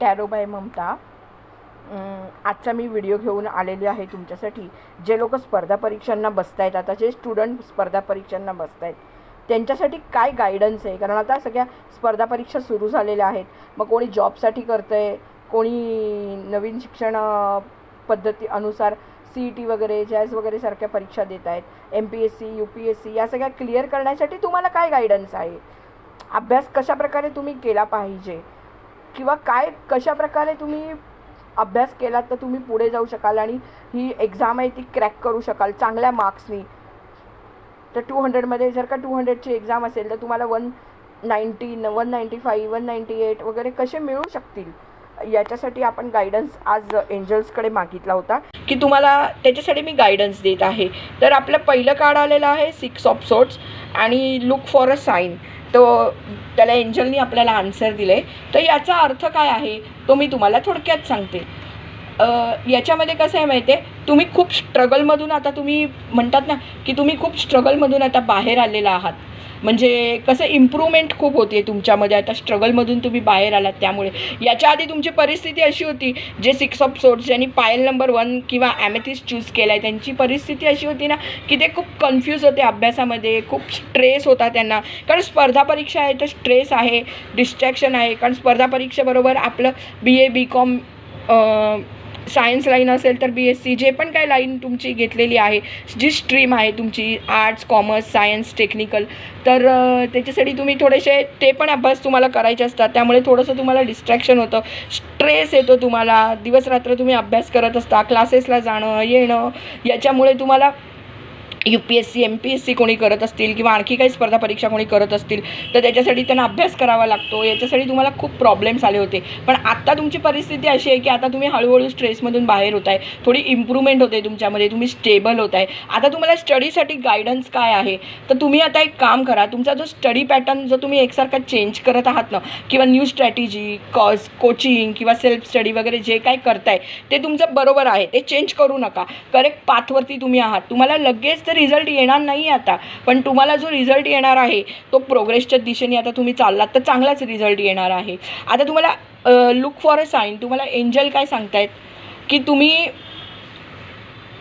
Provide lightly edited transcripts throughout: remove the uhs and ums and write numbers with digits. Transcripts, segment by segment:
Tarot bye Mamata. आजचा मी video घेऊन आलेली आहे तुमच्यासाठी. जे लोक स्पर्धा परीक्षांना बसत आहेत, आता जे स्टुडंट स्पर्धा परीक्षांना बसत आहेत त्यांच्यासाठी काय गायडन्स आहे. कारण आता सगळ्या स्पर्धा परीक्षा सुरू झालेल्या आहेत. मग कोणी जॉबसाठी करतं आहे, कोणी नवीन शिक्षण पद्धती अनुसार CET वगैरे जॅज वगैरे सारख्या परीक्षा देत आहेत. MPSC UPSC या सगळ्या क्लिअर करण्यासाठी तुम्हाला काय गायडन्स आहे. अभ्यास कशाप्रकारे तुम्ही केला पाहिजे किंवा काय कशाप्रकारे तुम्ही अभ्यास केलात तर तुम्ही पुढे जाऊ शकाल आणि ही एक्झाम आहे ती क्रॅक करू शकाल चांगल्या मार्क्सनी. तर 200मध्ये जर का 200ची एक्झाम असेल तर तुम्हाला 190 195 198 वगैरे कसे मिळू शकतील, याच्यासाठी आपण गायडन्स आज एंजल्सकडे मागितला होता की तुम्हाला त्याच्यासाठी मी गायडन्स देत आहे. तर आपलं पहिलं कार्ड आलेलं आहे 6 ऑफ सोर्ड्स आणि लुक फॉर अ साईन. तो त्याला एंजलनी आपल्याला आन्सर दिले. तर याचा अर्थ काय आहे तो मी तुम्हाला थोडक्यात सांगते. याच्यामध्ये कसं आहे माहिती आहे, तुम्ही खूप स्ट्रगलमधून आता तुम्ही म्हणतात ना की तुम्ही खूप स्ट्रगलमधून आता बाहेर आलेला आहात. म्हणजे कसं इम्प्रूव्हमेंट खूप होती आहे तुमच्यामध्ये. आता स्ट्रगलमधून तुम्ही बाहेर आलात. त्यामुळे याच्या आधी तुमची परिस्थिती अशी होती, जे 6 ऑफ सोर्ड्स ज्यांनी पायल नंबर 1 किंवा ॲमेथिस्ट चूज केला आहे त्यांची परिस्थिती अशी होती ना की ते खूप कन्फ्यूज होते अभ्यासामध्ये. खूप स्ट्रेस होता त्यांना. कारण स्पर्धा परीक्षा आहे तर स्ट्रेस आहे, डिस्ट्रॅक्शन आहे. कारण स्पर्धा परीक्षेबरोबर आपलं BA BCom सायन्स लाईन असेल तर BSc जे पण काय लाईन तुमची घेतलेली आहे, जी स्ट्रीम आहे तुमची आर्ट्स कॉमर्स सायन्स टेक्निकल, तर त्याच्यासाठी तुम्ही थोडेसे ते पण अभ्यास तुम्हाला करायचे असतात. त्यामुळे थोडंसं तुम्हाला डिस्ट्रॅक्शन होतं, स्ट्रेस येतो तुम्हाला. दिवसरात्र तुम्ही अभ्यास करत असता, क्लासेसला जाणं येणं, याच्यामुळे तुम्हाला UPSC MPSC कोणी करत असतील किंवा आणखी काही स्पर्धा परीक्षा कोणी करत असतील तर त्याच्यासाठी त्यांना अभ्यास करावा लागतो. याच्यासाठी तुम्हाला खूप प्रॉब्लेम्स आले होते. पण आत्ता तुमची परिस्थिती अशी आहे की आता तुम्ही हळूहळू स्ट्रेसमधून बाहेर होत आहे, थोडी इम्प्रूव्हमेंट होते तुमच्यामध्ये, तुम्ही स्टेबल होत आहे. आता तुम्हाला स्टडीसाठी गायडन्स काय आहे तर तुम्ही आता एक काम करा, तुमचा जो स्टडी पॅटर्न जो तुम्ही एकसारखा चेंज करत आहात ना किंवा न्यू स्ट्रॅटेजी कोचिंग किंवा सेल्फ स्टडी वगैरे जे काय करताय ते तुमचं बरोबर आहे, ते चेंज करू नका. करेक्ट पाथवरती तुम्ही आहात. तुम्हाला लगेच रिझल्ट येणार नाही आता, पण तुम्हाला जो रिझल्ट येणार आहे तो प्रोग्रेसच्या दिशेने आता तुम्ही चाललात तर चांगलाच रिझल्ट येणार आहे. आता तुम्हाला लुक फॉर अ साईन, तुम्हाला एंजल काय सांगतायत की तुम्ही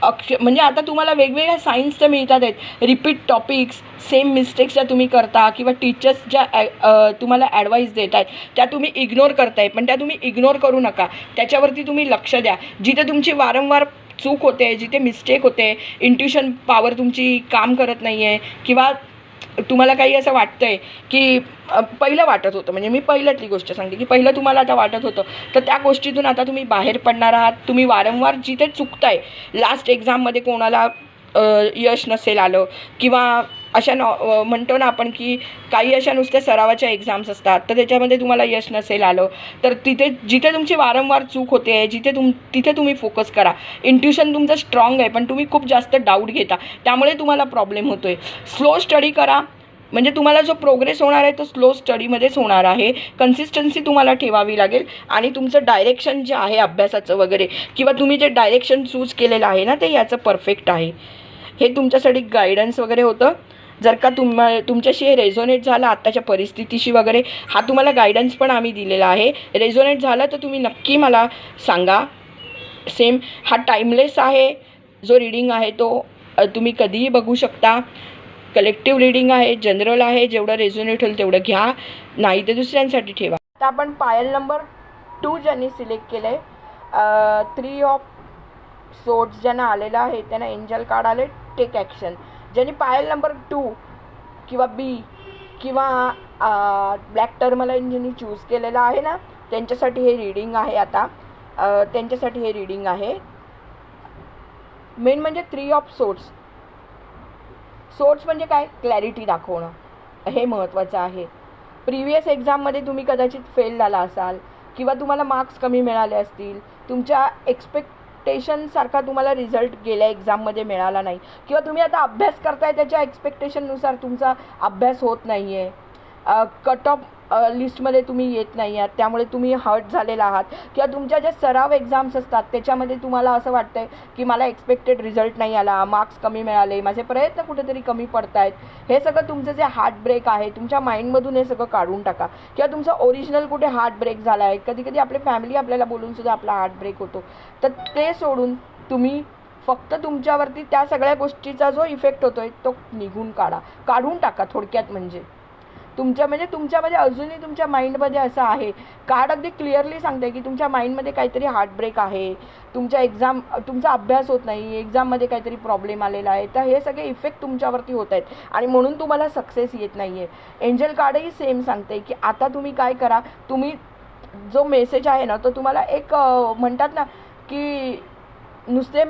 म्हणजे आता तुम्हाला वेगवेगळ्या साईन्स तर मिळतात आहेत. रिपीट टॉपिक्स, सेम मिस्टेक्स ज्या तुम्ही करता किंवा टीचर्स ज्या तुम्हाला ॲडवाईस देत आहेत त्या तुम्ही इग्नोर करताय, पण त्या तुम्ही इग्नोर करू नका. त्याच्यावरती तुम्ही लक्ष द्या. जिथे तुमची वारंवार चूक होते, जिथे मिस्टेक होते, इंट्युशन पॉवर तुमची काम करत नाही आहे किंवा तुम्हाला काही असं वाटतं आहे की पहिलं वाटत होतं, म्हणजे मी पहिल्यातली गोष्ट सांगते की पहिलं तुम्हाला आता वाटत होतं तर त्या गोष्टीतून आता तुम्ही बाहेर पडणार आहात. तुम्ही वारंवार जिथे चुकताय, लास्ट एक्झाममध्ये कोणाला यश नसेल आलं किंवा अशा म्हणतो ना आपण की काही अशा नुसत्या सरावाच्या एक्झाम्स असतात तर त्याच्यामध्ये तुम्हाला यश नसेल आलं तर जिथे तुमची वारंवार चूक होते तिथे तुम्ही फोकस करा. इंट्युशन तुमचं स्ट्रॉंग आहे पण तुम्ही खूप जास्त डाऊट घेता, त्यामुळे तुम्हाला प्रॉब्लेम होतो आहे. स्लो स्टडी करा, म्हणजे तुम्हाला जो प्रोग्रेस होणार आहे तो स्लो स्टडीमध्येच होणार आहे. कन्सिस्टन्सी तुम्हाला ठेवावी लागेल आणि तुमचं डायरेक्शन जे आहे अभ्यासाचं वगैरे किंवा तुम्ही जे डायरेक्शन चूज केलेलं आहे ना ते याचं परफेक्ट आहे. हे तुमच्यासाठी गायडन्स वगैरे होतं. जर का तुमच्याशी हे रेझोनेट झालं आत्ताच्या परिस्थितीशी वगैरे, हा तुम्हाला गायडन्स पण आम्ही दिलेला आहे. रेझोनेट झालं तर तुम्ही नक्की मला सांगा. सेम हा टाईमलेस आहे. जो रीडिंग आहे तो तुम्ही कधीही बघू शकता. कलेक्टिव्ह रीडिंग आहे, जनरल आहे. जेवढं रेझोनेट होईल तेवढं घ्या, नाही तर दुसऱ्यांसाठी ठेवा. आता आपण पायल नंबर 2 ज्यांनी सिलेक्ट केलं आहे, 3 ऑफ सोर्ड्स ज्यांना आलेला आहे त्यांना एंजल कार्ड आले टेक ॲक्शन. ज्यांनी पायल नंबर 2 किंवा B किंवा ब्लॅक टर्मलाईन ज्यांनी चूज केलेलं आहे ना त्यांच्यासाठी हे रीडिंग आहे. आता त्यांच्यासाठी हे रीडिंग आहे. मेन म्हणजे 3 ऑफ सोर्ड्स. सोर्ड्स म्हणजे काय, क्लॅरिटी दाखवणं, हे महत्त्वाचं आहे. प्रिव्हियस एक्झाममध्ये तुम्ही कदाचित फेल झाला असाल किंवा तुम्हाला मार्क्स कमी मिळाले असतील, तुमच्या एक्सपेक्टेशनसारखा तुम्हाला रिझल्ट गेल्या एक्झाममध्ये मिळाला नाही किंवा तुम्ही आता अभ्यास करताय त्याच्या एक्सपेक्टेशननुसार तुमचा अभ्यास होत नाही आहे. कट ऑफ लिस्टमध्ये तुम्ही येत नाही आहात, त्यामुळे तुम्ही हर्ट झालेला आहात, किंवा तुमच्या ज्या सराव एक्झाम्स असतात त्याच्यामध्ये तुम्हाला असं वाटतं आहे की मला एक्सपेक्टेड रिझल्ट नाही आला, मार्क्स कमी मिळाले, माझे प्रयत्न कुठेतरी कमी पडत आहेत, हे सगळं तुमचं जे हार्ट ब्रेक आहे तुमच्या माइंडमधून हे सगळं काढून टाका. किंवा तुमचा ओरिजिनल कुठे हार्ट ब्रेक झाला आहे, कधी कधी आपली फॅमिली आपल्याला बोलूनसुद्धा आपला हार्ट ब्रेक होतो, तर ते सोडून तुम्ही फक्त तुमच्यावरती त्या सगळ्या गोष्टीचा जो इफेक्ट होतो आहे तो काढून टाका. थोडक्यात म्हणजे तुमच्यामध्ये अजूनही तुमच्या माइंडमध्ये असं आहे, कार्ड अगदी क्लिअरली सांगते की तुमच्या माइंडमध्ये काहीतरी हार्टब्रेक आहे, तुमचा अभ्यास होत नाही, एक्झाममध्ये काहीतरी प्रॉब्लेम आलेला आहे, तर हे सगळे इफेक्ट तुमच्यावरती होत आहेत आणि म्हणून तुम्हाला सक्सेस येत नाही आहे. एंजल कार्डही सेम सांगते की आता तुम्ही काय करा, तुम्ही जो मेसेज आहे ना तो तुम्हाला एक म्हणतात ना की नुसते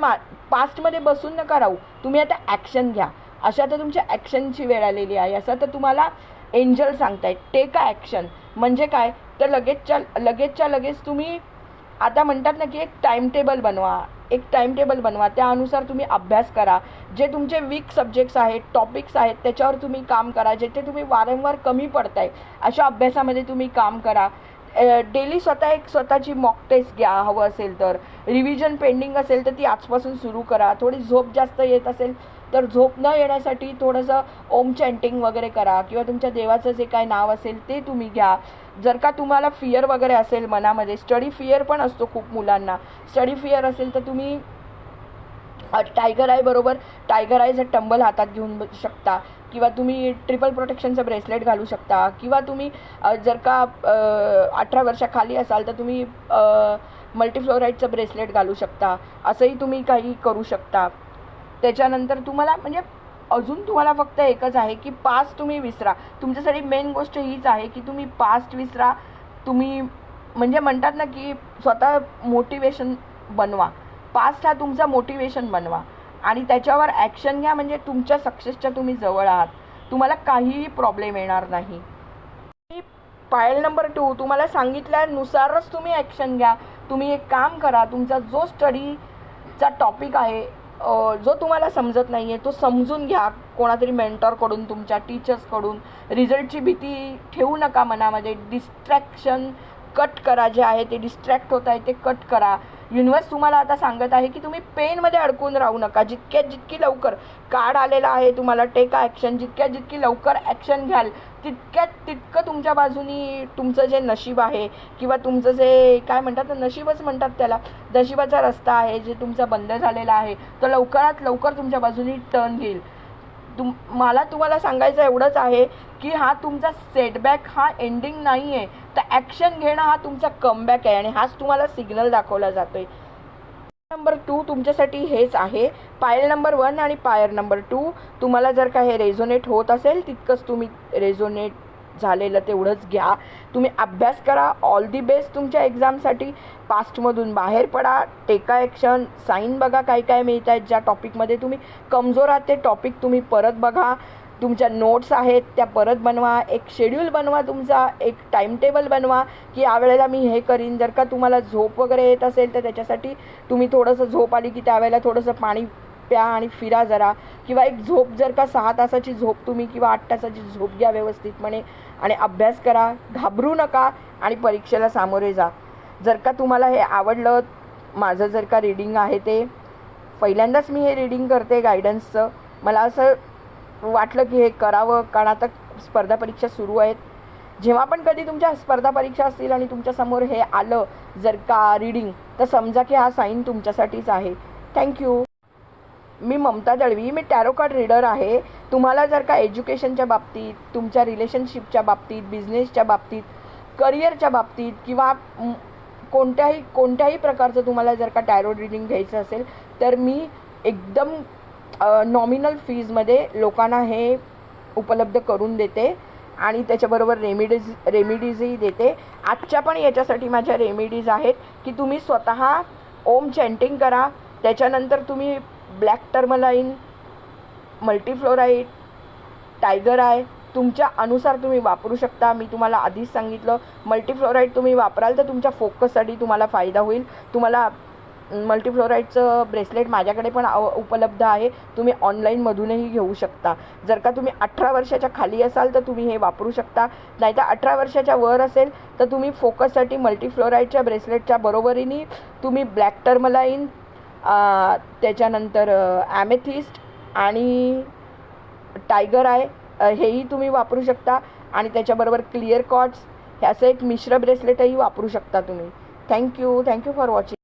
पास्टमध्ये बसून नका राहू, तुम्ही आता ॲक्शन घ्या. अशा तर तुमच्या ॲक्शनची वेळ आलेली आहे. असं तर तुम्हाला एंजल सांगतायत टेक अ ॲक्शन. म्हणजे काय तर लगेचच्या लगेच तुम्ही आता म्हणतात ना की एक टाइम टेबल बनवा, त्यानुसार तुम्ही अभ्यास करा. जे तुमचे वीक सब्जेक्ट्स आहेत, टॉपिक्स आहेत, त्याच्यावर तुम्ही काम करा. जेथे तुम्ही वारंवार कमी पडताय अशा अभ्यासामध्ये तुम्ही काम करा. डेली स्वतःची मॉक टेस्ट घ्या. हवं असेल तर रिव्हिजन पेंडिंग असेल तर ती आजपासून सुरू करा. थोडी झोप जास्त येत असेल तर झोप न येण्यासाठी थोडंसं ओम चॅन्टिंग वगैरे करा, किंवा तुमच्या देवाचं जे काय नाव असेल ते तुम्ही घ्या. जर का तुम्हाला फिअर वगैरे असेल मनामध्ये, स्टडी फिअर पण असतो खूप मुलांना, स्टडी फिअर असेल तर तुम्ही टायगर आयचं टंबल हातात घेऊन शकता, किंवा तुम्ही ट्रिपल प्रोटेक्शनचं ब्रेसलेट घालू शकता, किंवा तुम्ही जर का 18 वर्षाखाली असाल तर तुम्ही मल्टीफ्लोराईडचं ब्रेसलेट घालू शकता. असंही तुम्ही काही करू शकता. त्याच्यानंतर तुम्हाला म्हणजे अजून तुम्हाला फक्त एकच आहे की पास्ट तुम्ही विसरा. तुमच्यासाठी मेन गोष्ट हीच आहे की तुम्ही पास्ट विसरा. तुम्ही म्हणजे म्हणतात ना की स्वतः मोटिवेशन बनवा. पास्ट हा तुमचा मोटिवेशन बनवा आणि त्याच्यावर ॲक्शन घ्या. म्हणजे तुमच्या सक्सेसच्या तुम्ही जवळ आहात. तुम्हाला काहीही प्रॉब्लेम येणार नाही. पायल नंबर 2 तुम्हाला सांगितल्यानुसारच तुम्ही ॲक्शन घ्या. तुम्ही एक काम करा, तुमचा जो स्टडीचा टॉपिक आहे, जो तुम्हाला समजत नाही आहे तो समजून घ्या. कोणातरी मेंटॉरकडून, तुमच्या टीचर्सकडून. रिझल्टची भीती ठेवू नका मनामध्ये. डिस्ट्रॅक्शन कट करा. जे आहे ते डिस्ट्रॅक्ट होत आहे ते कट करा. युनिवर्स तुम्हाला आता सांगत आहे की तुम्ही पेनमध्ये अडकून राहू नका. जितकी लवकर कार्ड आलेला आहे तुम्हाला टेक ॲक्शन, जितकी लवकर ॲक्शन घ्याल तितकं तुमच्या बाजूनी तुमचं जे नशीब आहे, किंवा तुमचं जे काय म्हणतात नशीबच म्हणतात त्याला, नशिबाचा रस्ता आहे जे तुमचा बंद झालेला आहे तो लवकरात लवकर तुमच्या बाजूनी टर्न घेईल. मला तुम्हाला सांगायचं एवढंच आहे की हा तुमचा सेटबॅक हा एंडिंग नाही आहे, तर ॲक्शन घेणं हा तुमचा कमबॅक आहे आणि हाच तुम्हाला सिग्नल दाखवला जातोय. नंबर 2 तुमच्यासाठी हेच आहे. पायल नंबर 1 आणि पायर नंबर 2 तुम्हाला जर का हे रेझोनेट होत असेल तितकंच तुम्ही रेझोनेट झालेलं तेवढंच घ्या. तुम्ही अभ्यास करा. ऑल दी बेस्ट तुमच्या एक्झामसाठी. पास्टमधून बाहेर पडा. टेका ॲक्शन. साईन बघा काय काय मिळत आहेत. ज्या टॉपिकमध्ये तुम्ही कमजोर आहात ते टॉपिक तुम्ही परत बघा. तुमच्या नोट्स आहेत त्या परत बनवा. एक शेड्यूल बनवा तुमचा, एक टाईम टेबल बनवा की यावेळेला मी हे करीन. जर का तुम्हाला झोप वगैरे येत असेल तर त्याच्यासाठी तुम्ही थोडंसं झोप आली की त्यावेळेला थोडंसं पाणी प्या आणि फिरा जरा. किंवा एक झोप जर का 6 तासाची झोप तुम्ही किंवा 8 तासाची झोप घ्या व्यवस्थितपणे आणि अभ्यास करा. घाबरू नका आणि परीक्षेला सामोरे जा. जर का तुम्हाला हे आवडलं, माझं जर का रीडिंग आहे ते पहिल्यांदाच मी हे रीडिंग करते गायडन्सचं, मला असं वाटलं की हे करावं, कारण आता स्पर्धा परीक्षा सुरू आहेत. जेव्हा पण कधी तुमच्या स्पर्धा परीक्षा असतील आणि तुमच्यासमोर हे आलं जर का रीडिंग, तर समजा की हा साईन तुमच्यासाठीच आहे. थँक्यू. मी ममता दळवी, मी टॅरो कार्ड रीडर आहे. तुम्हाला जर का एज्युकेशनच्या बाबतीत, तुमच्या रिलेशनशिपच्या बाबतीत, बिझनेसच्या बाबतीत, करिअरच्या बाबतीत किंवा कोणत्याही प्रकारचं तुम्हाला जर का टॅरो रीडिंग घ्यायचं असेल तर मी एकदम नॉमिनल फीजमध्ये लोकांना हे उपलब्ध करून देते आणि त्याच्याबरोबर रेमिडीजही देते. आजच्या पण याच्यासाठी माझ्या रेमिडीज आहेत की तुम्ही स्वतः ओम चॅन्टिंग करा. त्याच्यानंतर तुम्ही ब्लॅक टर्मलाईन, मल्टीफ्लोराईड, टायगर आय तुमच्या अनुसार तुम्ही वापरू शकता. मी तुम्हाला आधीच सांगितलं मल्टीफ्लोराईड तुम्ही वापराल तर तुमच्या फोकससाठी तुम्हाला फायदा होईल. तुम्हाला मल्टीफ्लोराईडचं ब्रेसलेट माझ्याकडे पण उपलब्ध आहे. तुम्ही ऑनलाईनमधूनही घेऊ शकता. जर का तुम्ही 18 वर्षाच्या खाली असाल तर तुम्ही हे वापरू शकता. नाहीतर 18 वर्षाच्या वर असेल तर तुम्ही फोकससाठी मल्टीफ्लोराईडच्या ब्रेसलेटच्या बरोबरीने तुम्ही ब्लॅक टर्मलाईन, त्याच्यानंतर ॲमेथिस्ट आणि टायगर आय हेही तुम्ही वापरू शकता. आणि त्याच्याबरोबर क्लिअर कॉर्ड्स हे असं एक मिश्र ब्रेसलेटही वापरू शकता तुम्ही. Thank you for watching.